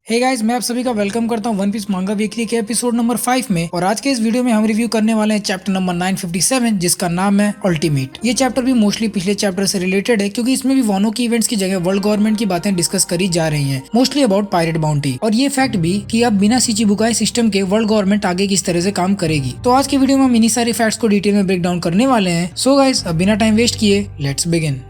Hey guys, मैं आप सभी का वेलकम करता हूं वन पीस मांगा वीकली के एपिसोड नंबर 5 में। और आज के इस वीडियो में हम रिव्यू करने वाले हैं चैप्टर नंबर 957 जिसका नाम है अल्टीमेट। ये चैप्टर भी मोस्टली पिछले चैप्टर से रिलेटेड है क्योंकि इसमें भी वानो की इवेंट्स की जगह वर्ल्ड गवर्नमेंट की बातें डिस्कस करी जा रही हैं, मोस्टली अबाउट पायरेट बाउंटी। और ये फैक्ट भी कि अब बिना शिचिबुकाई सिस्टम के वर्ल्ड गवर्नमेंट आगे किस तरह से काम करेगी। तो आज की वीडियो में हम इन्हीं सारे फैक्ट्स को डिटेल में ब्रेक डाउन करने वाले हैं। सो गाइस, अब बिना टाइम वेस्ट किए लेट्स बिगिन।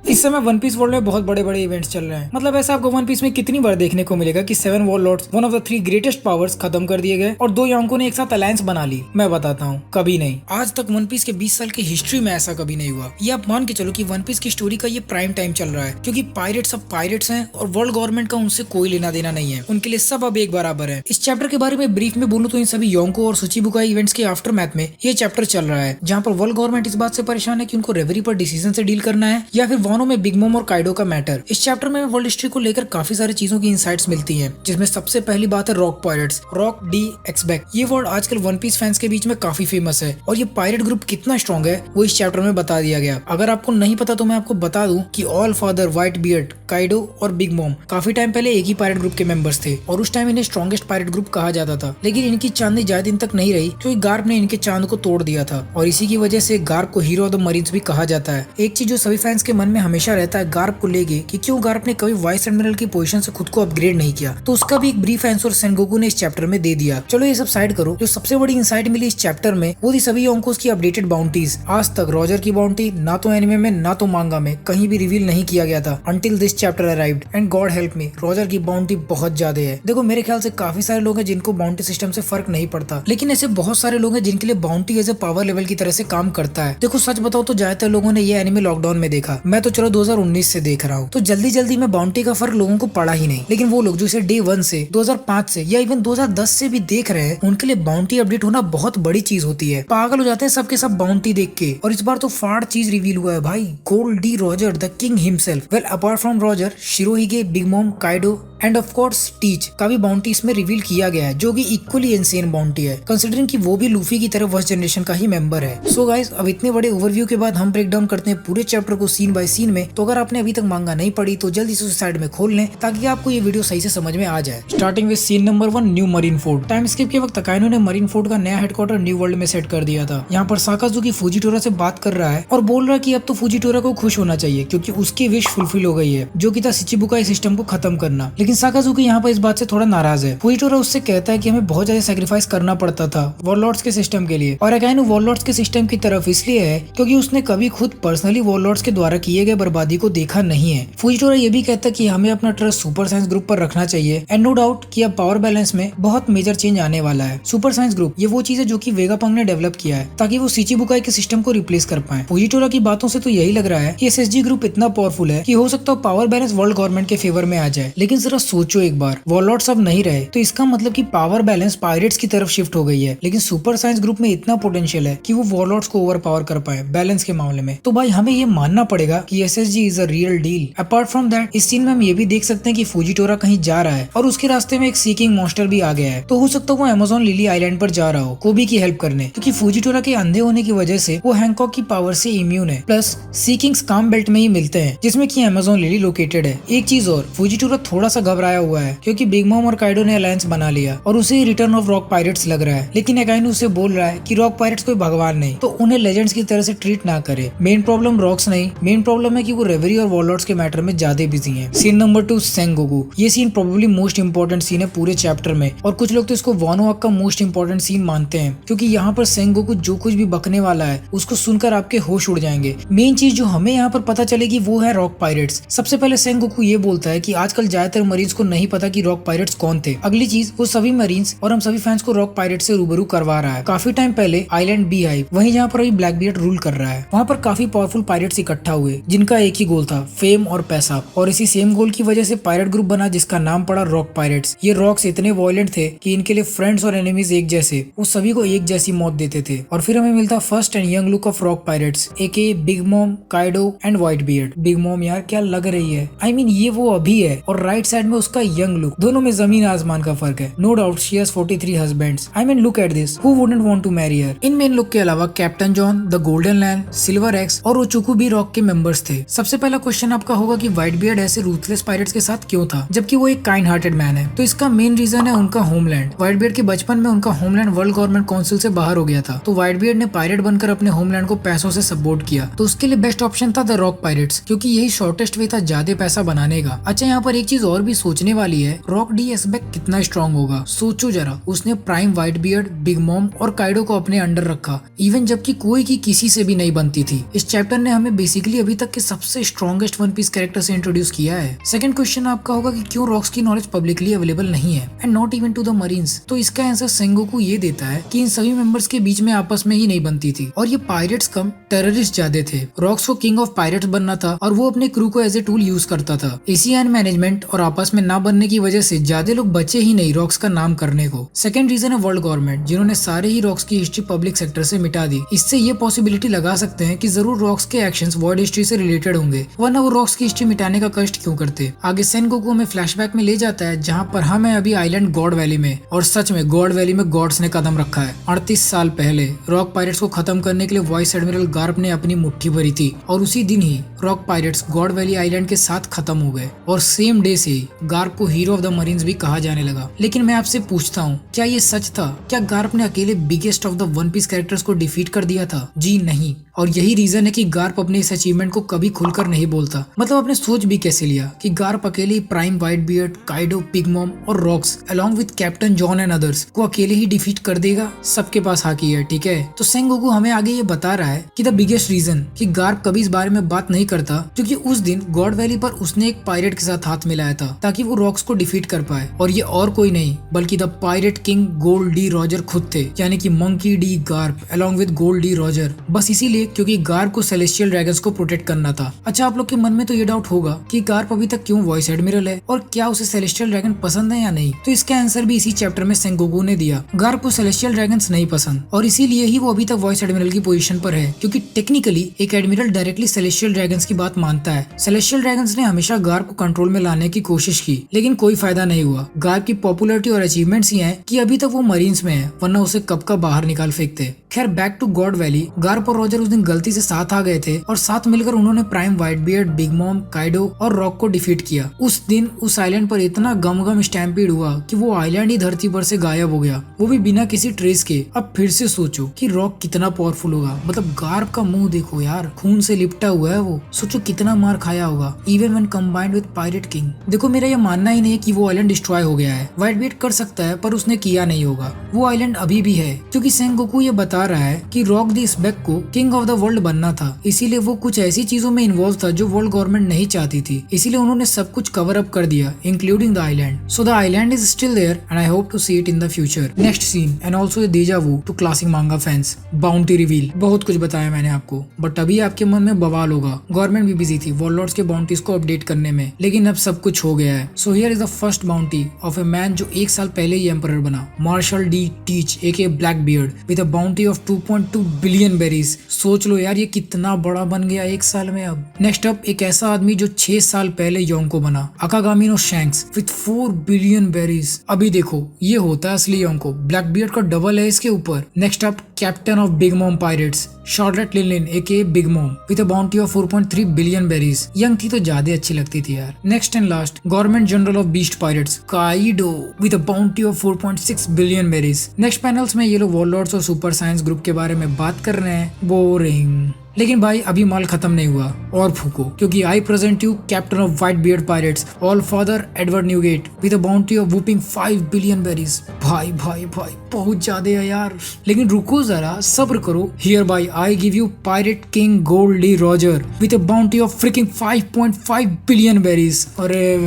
इस समय वन पीस वर्ल्ड में बहुत बड़े बड़े इवेंट्स चल रहे हैं। मतलब ऐसा आपको वन पीस में कितनी बार देखने को मिलेगा कि 7 warlords, one of the 3 greatest powers, खत्म कर दिए गए और 2 योंकों ने एक साथ अलायंस बना ली। मैं बताता हूँ, कभी नहीं। आज तक वन पीस के 20 साल की हिस्ट्री में ऐसा कभी नहीं हुआ। ये आप मान के चलो कि वन पीस की स्टोरी का ये प्राइम टाइम चल रहा है, क्योंकि पायरेट्स अब पायरेट्स हैं और वर्ल्ड गवर्नमेंट का उनसे कोई लेना देना नहीं है। उनके लिए सब अब एक बराबर है। इस चैप्टर के बारे में ब्रीफ में बोलूं तो इन सभी योंको और शिचिबुकाई इवेंट्स के आफ्टर मैथ में ये चैप्टर चल रहा है, जहाँ पर वर्ल्ड गवर्नमेंट इस बात से परेशान है कि उनको रेवरी पर डिसीजन से डील करना है या फिर वानो में बिग मॉम और काइडो का मैटर। इस चैप्टर में वर्ल्ड हिस्ट्री को लेकर काफी सारी चीजों की इनसाइट्स मिलती हैं, जिसमें सबसे पहली बात है रॉक पायरेट्स, रॉक डी एक्सबेक। ये वर्ड आजकल वन पीस फैंस के बीच में काफी फेमस है और ये पायरेट ग्रुप कितना स्ट्रॉन्ग है वो इस चैप्टर में बता दिया गया। अगर आपको नहीं पता तो मैं आपको बता दूं कि all father, white beard, Kaido और बिग मॉम काफी टाइम पहले एक ही पायरेट ग्रुप के मेंबर्स थे और उस टाइम इन्हें स्ट्रॉन्गेस्ट पायरेट ग्रुप कहा जाता था। लेकिन इनकी चांदनी ज्यादा दिन तक नहीं रही क्योंकि गार्प ने इनके चांद को तोड़ दिया था और इसी की वजह से गार्प को हीरो ऑफ द मरीन्स भी कहा जाता है। एक चीज जो सभी फैंस के मन में हमेशा रहता है गार्प को लेके कि क्यों गार्प ने कभी वाइस एडमिरल की पोजीशन से खुद को अपग्रेड नहीं किया, तो उसका भी एक ब्रीफ आंसर सेनगोकू ने इस चैप्टर में दे दिया। चलो ये सब साइड करो। जो सबसे बड़ी इंसाइट मिली इस चैप्टर में वो थी सभी योंकोस की अपडेटेड बाउंटीज। आज तक रॉजर की बाउंटी ना तो एनिमे में ना तो मांगा में कहीं भी रिवील नहीं किया गया था until this chapter arrived. And God help me, Roger की बाउंटी बहुत ज्यादा है। देखो, मेरे ख्याल से काफी सारे लोग हैं जिनको बाउंटी सिस्टम से फर्क नहीं पड़ता, लेकिन ऐसे बहुत सारे लोग हैं जिनके लिए bounty as a power level की तरह से काम करता है। देखो, सच बताओ तो ज्यादातर लोगों ने ये एनिमे लॉकडाउन में देखा। मैं तो चलो 2019 से देख रहा हूँ, तो जल्दी जल्दी में बाउंटी का फर्क लोगों को पड़ा ही नहीं। लेकिन वो लोग जो इसे डे 1 से, 2005 से या इवन 2010 से भी देख रहे हैं, उनके लिए बाउंटी अपडेट होना बहुत बड़ी चीज होती है। पागल हो जाते हैं सबके सब बाउंटी देख के। और इस बार तो फाड़ चीज रिवील हुआ है भाई, Gold D Roger the king himself. Well, apart from Roger, Shirohige, Big Mom, Kaido and of course Teach का भी बाउंटी इसमें रिवील किया गया है, जो कि इक्वली इनसेन बाउंटी है कंसिडरिंग कि वो भी लूफी की तरह फर्स्ट जनरेशन का ही मेंबर है। सो गाइस, अब इतने बड़े ओवरव्यू के बाद हम ब्रेक डाउन करते हैं पूरे चैप्टर को सीन बाय सीन में। तो अगर आपने अभी तक मांगा नहीं पढ़ी तो जल्दी से उस साइड में खोल लें ताकि आपको ये वीडियो सही से समझ में आ जाए। Starting with scene number 1, new marine fort. Time skip के वक्त तकाइनो ने मरीन फोर्ट का नया हेडक्वार्टर न्यू वर्ल्ड में सेट कर दिया था। यहाँ पर साकाजुकी फुजिटोरा से बात कर रहा है और बोल रहा है कि अब तो फुजिटोरा को खुश होना चाहिए क्योंकि उसकी विश फुलफिल हो गई है, जो कि था शिचिबुकाई सिस्टम को खत्म करना। लेकिन साकाजुकी यहाँ इस बात से थोड़ा नाराज है। फुजिटोरा उससे कहता है कि हमें बहुत ज्यादा सैक्रिफाइस करना पड़ता था वॉरलॉर्ड्स के सिस्टम के लिए, और अकाइनो वॉरलॉर्ड्स के सिस्टम की तरफ इसलिए है क्योंकि उसने कभी खुद पर्सनली वॉरलॉर्ड्स के द्वारा किए गए बर्बादी को देखा नहीं है। फुजिटोरा ये भी कहता है कि हमें अपना ट्रस्ट सुपर साइंस ग्रुप पर रखना चाहिए। एंड नो डाउट कि अब पावर बैलेंस में बहुत मेजर चेंज आने वाला है। सुपर साइंस ग्रुप ये वो चीज है जो कि वेगापंक ने डेवलप किया है ताकि वो शिचिबुकाई के सिस्टम को रिप्लेस कर पाए। फुजिटोरा की बातों से तो यही लग रहा है कि एसएसजी ग्रुप इतना पावरफुल है कि हो सकता है पावर बैलेंस वर्ल्ड गवर्नमेंट के फेवर में आ जाए। लेकिन जरा सोचो एक बार, वॉरलॉर्ड्स अब नहीं रहे तो इसका मतलब कि पावर बैलेंस पायरेट्स की तरफ शिफ्ट हो गई है। लेकिन सुपर साइंस ग्रुप में इतना पोटेंशियल है कि वो वॉरलॉर्ड्स को ओवर पावर कर पाए बैलेंस के मामले में। तो भाई हमें ये मानना पड़ेगा कि SSG is a real deal. Apart from that, इस सीन में हम ये भी देख सकते हैं कि फुजिटोरा कहीं जा रहा है और उसके रास्ते में एक सीकिंग मॉन्स्टर भी आ गया है। तो हो सकता है वो अमेज़न लिली आइलैंड पर जा रहा हो कोबी की हेल्प करने, क्योंकि फुजिटोरा के अंधे होने की वजह से वो हैंकॉक की पावर से इम्यून है। प्लस सीकिंग्स काम बेल्ट में ही मिलते हैं जिसमें की अमेज़न लिली लोकेटेड है। एक चीज और, फुजिटोरा थोड़ा सा घबराया हुआ है क्योंकि बिग मॉम और काइडो ने अलायंस बना लिया और उसे रिटर्न ऑफ रॉक पायरेट्स लग रहा है। लेकिन अकाइनो उसे बोल रहा है कि रॉक पायरेट्स कोई भगवान नहीं, तो उन्हें लेजेंड्स की तरह से ट्रीट ना करे। मेन प्रॉब्लम रॉक्स नहीं, मेन प्रॉब्लम है कि वो रेवरी और वॉरलॉर्ड्स के मैटर में ज्यादा बिजी हैं। Scene number 2, Sengoku. ये scene probably most important scene है पूरे चैप्टर में और कुछ लोग तो इसको वानो आर्क का मोस्ट इंपोर्टेंट सीन मानते हैं क्योंकि यहाँ पर सेंगोकू जो कुछ भी बकने वाला है उसको सुनकर आपके होश उड़ जाएंगे। मेन चीज जो हमें यहाँ पर पता चलेगी वो है रॉक पायरेट्स। सबसे पहले सेंगोकू ये बोलता है कि आजकल ज्यादातर मरीज को नहीं पता कि रॉक पायरेट्स कौन थे। अगली चीज, वो सभी मरीन्स और हम सभी फैंस को रॉक पायरेट से रूबरू करवा रहा है। काफी टाइम पहले आइलैंड बी हाइव, वहीं जहाँ पर अभी ब्लैक बियर्ड रूल कर रहा है, वहाँ पर काफी पावरफुल पायरेट्स इकट्ठा हुए जिनका एक ही गोल था, फेम और पैसा। और इसी सेम गोल की वजह से पायरेट ग्रुप बना जिसका नाम पड़ा रॉक पायरेट्स। ये रॉक्स इतने वायलेंट थे कि इनके लिए फ्रेंड्स और एनिमीज एक जैसे, वो सभी को एक जैसी मौत देते थे। और फिर हमें मिलता first and young look of rock pirates aka Big Mom, Kaido and White Beard. Big Mom यार क्या लग रही है, आई मीन ये वो अभी है और राइट साइड में उसका यंग लुक, दोनों में जमीन आसमान का फर्क है। No doubt she has 43 husbands. I mean look at this, who wouldn't want to marry her. इन मेन लुक के अलावा captain John, the golden land, silver axe और ओचुकू भी रॉक के मेंबर्स थे। सबसे पहला क्वेश्चन आपका होगा कि व्हाइट बियर्ड ऐसे रूथलेस पायरेट्स के साथ क्यों था, जबकि वो एक काइंड हार्टेड मैन है। तो इसका मेन रीजन है उनका होमलैंड। व्हाइट बियर्ड के बचपन में उनका होमलैंड वर्ल्ड गवर्नमेंट काउंसिल से बाहर हो गया था, तो व्हाइट बियर्ड ने पायरेट बनकर अपने होमलैंड को पैसों से सपोर्ट किया। तो उसके लिए बेस्ट ऑप्शन था द रॉक पायरेट्स, क्योंकि यही शॉर्टेस्ट वे था ज्यादा पैसा बनाने का। अच्छा, यहाँ पर एक चीज और भी सोचने वाली है, रॉक डी एसबेक कितना स्ट्रॉन्ग होगा। सोचो जरा, उसने prime white Beard, Big Mom और काइडो को अपने अंडर रखा, इवन जबकि कोई की किसी से भी नहीं बनती थी। इस चैप्टर ने हमें बेसिकली अभी तक के सबसे स्ट्रॉन्गेस्ट वन पीस कैरेक्टर से इंट्रोड्यूस किया है। सेकंड क्वेश्चन आपका होगा कि क्यों रॉक्स की नॉलेज पब्लिकली अवेलेबल नहीं है and not even to the marines. तो इसका आंसर सेंगोकू ये देता है कि इन सभी मेंबर्स के बीच में आपस में ही नहीं बनती थी, और ये पायरेट्स कम टेररिस्ट ज्यादा थे। रॉक्स को किंग ऑफ पायरेट्स बनना था और वो अपने क्रू को एज ए टूल यूज करता था। एशियन मैनेजमेंट और आपस में ना बनने की वजह से ज्यादा लोग बचे ही नहीं रॉक्स का नाम करने को। सेकंड रीजन है वर्ल्ड गवर्नमेंट, जिन्होंने सारे ही रॉक्स की हिस्ट्री पब्लिक सेक्टर से मिटा दी। इससे ये पॉसिबिलिटी लगा सकते हैं कि जरूर रॉक्स के एक्शंस वर्ल्ड हिस्ट्री से रिलेटेड होंगे, वरना वो रॉक्स की हिस्ट्री मिटाने का कष्ट क्यों करते। आगे सेनगोकू हमें फ्लैशबैक में ले जाता है, जहाँ पर हम है अभी आइलैंड गॉड वैली में, और सच में गॉड वैली में गॉड्स ने कदम रखा है। 38 साल पहले रॉक पायरेट्स को खत्म करने के लिए वाइस एडमिरल गार्प ने अपनी मुट्ठी भरी थी, और उसी दिन ही Rock Pirates God Valley island के साथ खत्म हो गए, और सेम डे से ही गार्प को हीरो ऑफ द मरीन्स भी कहा जाने लगा। लेकिन मैं आपसे पूछता हूँ, क्या ये सच था? क्या गार्प ने अकेले biggest of the One Piece characters को डिफीट कर दिया था? जी नहीं। और यही रीजन है कि गार्प अपने इस अचीवमेंट को कभी खुलकर नहीं बोलता। मतलब आपने सोच भी कैसे लिया कि गार्प अकेले prime Whitebeard, Kaido, Big Mom और Rocks along with captain John and others को अकेले ही डिफीट कर देगा? सबके पास हाकी है, ठीक है। तो सेंगोकू हमें आगे ये बता रहा है कि द बिगेस्ट रीजन कि गार्प कभी इस बारे में बात नहीं करता, क्योंकि उस दिन गॉड वैली पर उसने एक पायरेट के साथ हाथ मिलाया था ताकि वो रॉक्स को डिफीट कर पाए, और ये और कोई नहीं बल्कि the pirate king gold D Roger खुद थे, यानी कि monkey D Garp along with gold D Roger. बस इसीलिए क्योंकि गार्प को सेलेस्टियल ड्रैगन्स को प्रोटेक्ट करना था। अच्छा, आप लोग के मन में तो ये डाउट होगा कि गार्प अभी तक क्यों वॉइस एडमिरल है और क्या उसे सेलेस्टियल ड्रैगन पसंद है या नहीं। तो इसका आंसर भी इसी चैप्टर में सेंगोकू ने दिया। गार्प को सेलेस्टियल ड्रैगन्स नहीं पसंद, और इसीलिए ही वो अभी तक वॉइस एडमिरल की पोजीशन पर है, क्योंकि टेक्निकली एक एडमिरल डायरेक्टली सेलेस्टियल ड्रैगन्स की बात मानता है। सेलेस्टियल ड्रैगन्स ने हमेशा गार्प को कंट्रोल में लाने की कोशिश की, लेकिन कोई फायदा नहीं हुआ। गार्प की पॉपुलैरिटी और अचीवमेंट्स ही हैं कि अभी तक वो मरीन्स में है, वरना उसे कब का बाहर निकाल फेंकते। खैर, back to God Valley. Garp और रॉजर उस दिन गलती से साथ आ गए थे, और साथ मिलकर उन्होंने prime white Beard, Big Mom, Kaido और रॉक को डिफीट किया। उस दिन उस आइलैंड पर इतना गम स्टैम्पीड हुआ कि वो आइलैंड ही धरती पर से गायब हो गया, वो भी बिना किसी ट्रेस के। अब फिर से सोचो कि रॉक कितना पावरफुल होगा। मतलब गार्प का मुंह देखो यार, खून से लिपटा हुआ है वो। सोचो कितना मार खाया होगा, even when combined with pirate king. देखो, मेरा ये मानना ही नहीं है कि वो आइलैंड डिस्ट्रॉय हो गया है। व्हाइट बियर्ड कर सकता है, पर उसने किया नहीं होगा। वो आइलैंड अभी भी है, क्योंकि सेंगोकू ये बता रहा है कि रॉक दी स्बेक को किंग ऑफ द वर्ल्ड बनना था, इसीलिए वो कुछ ऐसी चीजों में इन्वॉल्व था जो वर्ल्ड गवर्नमेंट नहीं चाहती थी, इसीलिए उन्होंने सब कुछ कवर अप कर दिया, including the island. So the island is still there and I hope to see it in the future. Next scene and also deja vu to classic manga fans. Bounty reveal. बहुत कुछ बताया मैंने आपको, but अभी आपके मन में बवाल होगा। गवर्नमेंट भी बिजी थी वॉरलॉर्ड्स के बाउंटीज को अपडेट करने में, लेकिन अब सब कुछ हो गया है। So here is the first bounty of a man जो 1 साल पहले ही एम्परर बना, Marshall D Teach aka Black Beard with a bounty of 2.2 billion berries. सोच लो यार, ये कितना बड़ा बन गया 1 साल में। अब नेक्स्ट अप एक ऐसा आदमी जो 6 साल पहले योंको बना, Akagami no Shanks with 4 billion berries. अभी देखो, ये होता है असली योंको, ब्लैक बियर्ड का डबल है इसके ऊपर। Next up captain of Big Mom Pirates, Charlotte Linlin aka Big Mom with a bounty of 4.3 billion berries. Young थी तो ज्यादा अच्छी लगती थी यार। Next and last government general of Beast Pirates, Kaido with a bounty of 4.6 billion berries. Next panels में ये लोग वॉरलॉर्ड्स और सुपर साइंस ग्रुप के बारे में बात कर रहे हैं। बोरिंग। लेकिन भाई अभी माल खत्म नहीं हुआ, और फूको, क्योंकि I present you captain of Whitebeard Pirates, all father Edward Newgate with a bounty of whopping 5 billion berries. भाई भाई भाई बहुत ज्यादा है यार। लेकिन रुको जरा, सब्र करो। Here bye I give you pirate king gold D Roger with a bounty of fricking 5.5 billion berries. अरे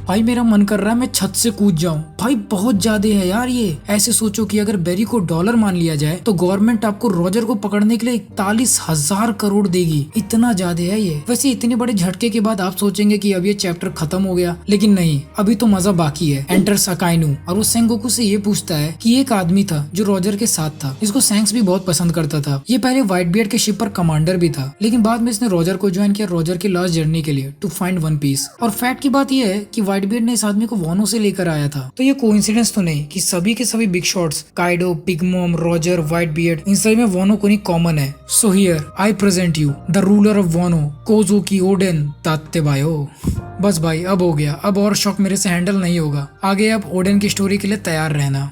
भाई मेरा मन कर रहा है मैं छत से कूद जाऊं। भाई बहुत ज्यादा है यार ये। ऐसे सोचो कि अगर बेरी को डॉलर मान लिया जाए तो गवर्नमेंट आपको रॉजर को पकड़ने के लिए 41,000 करोड़ देगी। इतना ज्यादा है ये। वैसे इतने बड़े झटके के बाद आप सोचेंगे कि अब ये चैप्टर खत्म हो गया, लेकिन नहीं, अभी तो मजा बाकी है। एंटर सकाइनू, और वो सेंगोकू से ये पूछता है कि एक आदमी था जो रॉजर के साथ था, जिसको सैंक्स भी बहुत पसंद करता था। ये पहले व्हाइट बियर्ड के शिप पर कमांडर भी था, लेकिन बाद में इसने रॉजर को ज्वाइन किया रॉजर की लास्ट जर्नी के लिए टू फाइंड वन पीस। और फैक्ट की बात यह है कि व्हाइटबियर्ड ने इस आदमी को वॉनो से लेकर आया था। तो ये कोइंसिडेंस तो नहीं कि सभी के सभी big shots Kaido, Big Mom, Roger, Whitebeard इन सभी में वॉनो कोनी कॉमन है। So here I present you the ruler of Wano, Kozuki Oden तात्तेबायो। बस भाई अब हो गया, अब और शॉक मेरे से हैंडल नहीं होगा। आगे अब ओडेन की स्टोरी के लिए तैयार रहना।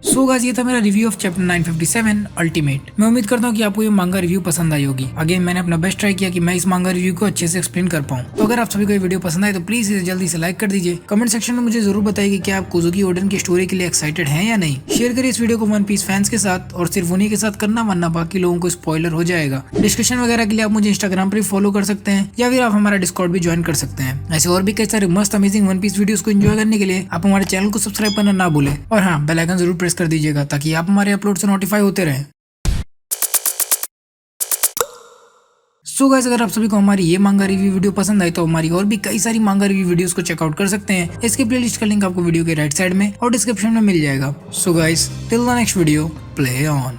सो गाइस, ये था मेरा रिव्यू ऑफ चैप्टर 957 अल्टीमेट। मैं उम्मीद करता हूँ कि आपको ये मांगा रिव्यू पसंद आई होगी। अगेन मैंने अपना बेस्ट ट्राई किया कि मैं इस मांगा रिव्यू को अच्छे से एक्सप्लेन कर पाऊँ। तो अगर आप सभी को ये वीडियो पसंद आए तो प्लीज इसे जल्दी से लाइक कर दीजिए। कमेंट सेक्शन में मुझे जरूर बताइए कि क्या आप कोजुकी ओडेन की स्टोरी के लिए एक्साइटेड हैं या नहीं। शेयर करिए इस वीडियो को वन पीस फैंस के साथ, और सिर्फ उन्हीं के साथ करना, वरना बाकी लोगों को स्पॉइलर हो जाएगा। डिस्कशन वगैरह के लिए आप मुझे इंस्टाग्राम पर फॉलो कर सकते हैं, या फिर आप हमारा डिस्कॉर्ड भी ज्वाइन कर सकते हैं। ऐसे और भी कई सारे मस्त अमेजिंग वन पीस वीडियोस को एंजॉय करने के लिए आप हमारे चैनल को सब्सक्राइब करना ना भूलें, और हाँ, बेल आइकन जरूर प्रेस कर दीजिएगा ताकि आप हमारे अपलोड से नोटिफाई होते रहें। सो गाइस, अगर आप सभी को हमारी ये मांगा रिव्यू वीडियो पसंद आई तो हमारी और भी कई सारी मांगा रिव्यू वीडियोस को चेकआउट कर सकते हैं। इसके प्लेलिस्ट का लिंक आपको वीडियो के राइट साइड में और डिस्क्रिप्शन में मिल जाएगा। So guys, till the next video, play on.